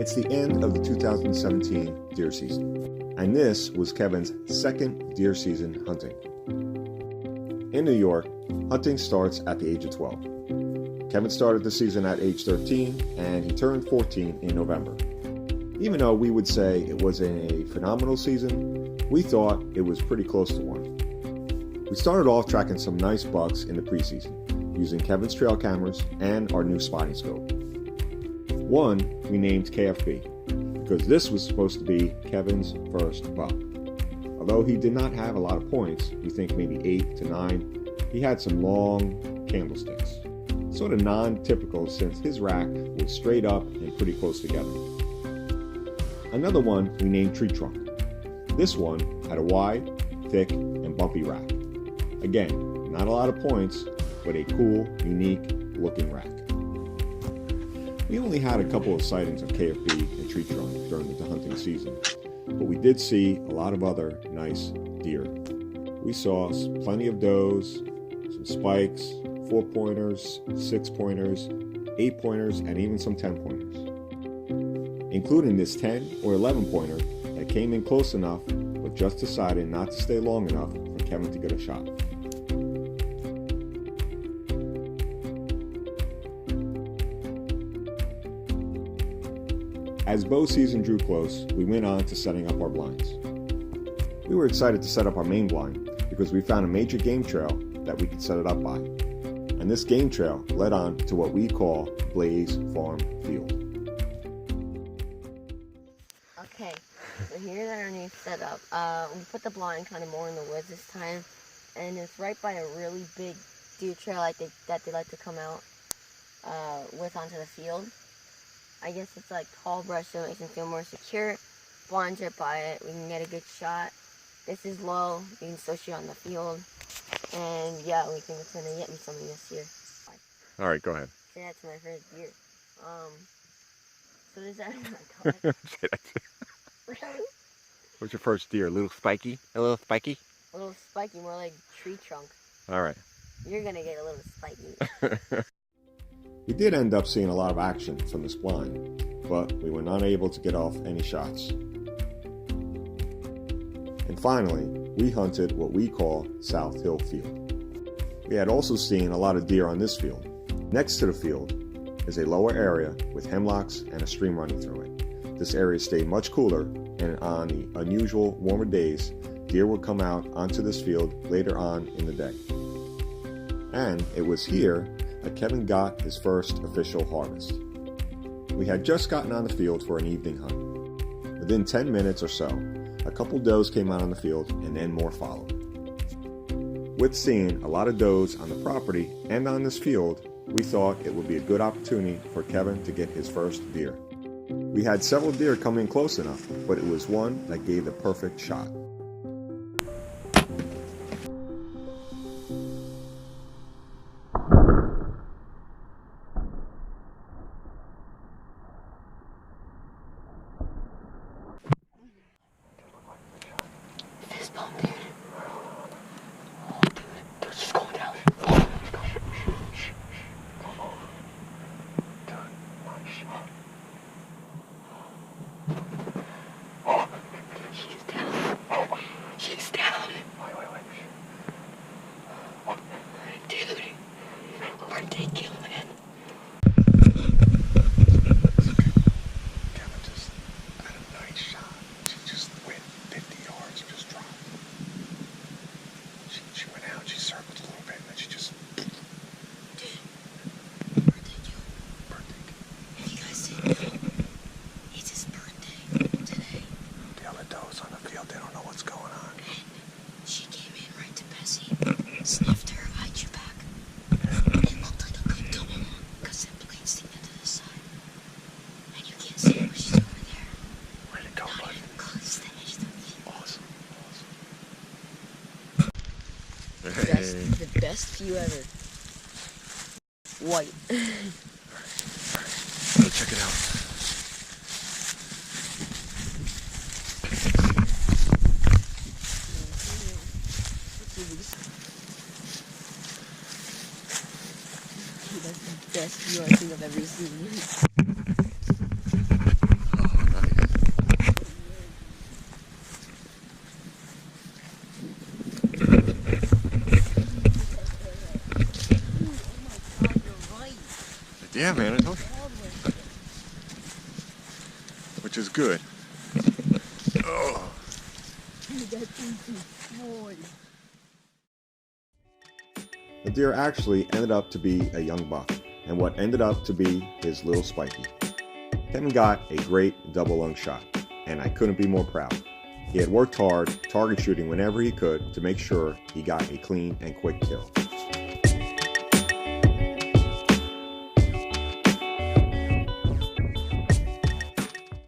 It's the end of the 2017 deer season, and this was Kevin's second deer season hunting. In New York, hunting starts at the age of 12. Kevin started the season at age 13, and he turned 14 in November. Even though we would say it wasn't a phenomenal season, we thought it was pretty close to one. We started off tracking some nice bucks in the preseason, using Kevin's trail cameras and our new spotting scope. One we named KFB, because this was supposed to be Kevin's first buck. Although he did not have a lot of points, we think maybe 8 to 9, he had some long candlesticks. Sort of non-typical since his rack was straight up and pretty close together. Another one we named Tree Trunk. This one had a wide, thick, and bumpy rack. Again, not a lot of points, but a cool, unique looking rack. We only had a couple of sightings of KFB and Tree Trunk during the hunting season, but we did see a lot of other nice deer. We saw plenty of does, some spikes, 4-pointers, 6-pointers, 8-pointers, and even some 10-pointers. Including this 10 or 11-pointer that came in close enough, but just decided not to stay long enough for Kevin to get a shot. As bow season drew close, we went on to setting up our blinds. We were excited to set up our main blind because we found a major game trail that we could set it up by. And this game trail led on to what we call Blaze Farm Field. Okay, so here's our new setup. We put the blind kind of more in the woods this time, and it's right by a really big deer trail that they like to come out with onto the field. I guess it's like tall brush, so it makes them feel more secure. Blinds right by it, we can get a good shot. This is low, you can still shoot on the field. And yeah, we think it's gonna get me something this year. All right, go ahead. Say that to my first deer. So does that What's your first deer? A little Spikey? A little Spikey? A little Spiky, more like Tree Trunk. All right. You're gonna get a little Spiky. We did end up seeing a lot of action from this blind, but we were not able to get off any shots. And finally, we hunted what we call South Hill Field. We had also seen a lot of deer on this field. Next to the field is a lower area with hemlocks and a stream running through it. This area stayed much cooler, and on the unusual warmer days, deer would come out onto this field later on in the day. And it was here that Kevin got his first official harvest. We had just gotten on the field for an evening hunt. Within 10 minutes or so, a couple does came out on the field and then more followed. With seeing a lot of does on the property and on this field, we thought it would be a good opportunity for Kevin to get his first deer. We had several deer come in close enough, but it was one that gave the perfect shot. Sniffed her, eyed you back. It looked like a good double long because that blade sticking to the side. And you can't see her, but she's over there. Where'd it go, Not bud? even close to the edge of the field. Awesome. The best view ever. White. Go check it out. That's the best view I think I've ever seen. Yeah, man, I told you. Which is good. Oh. The deer actually ended up to be a young buck, and what ended up to be his little Spikey. Kevin got a great double lung shot, and I couldn't be more proud. He had worked hard, target shooting whenever he could to make sure he got a clean and quick kill.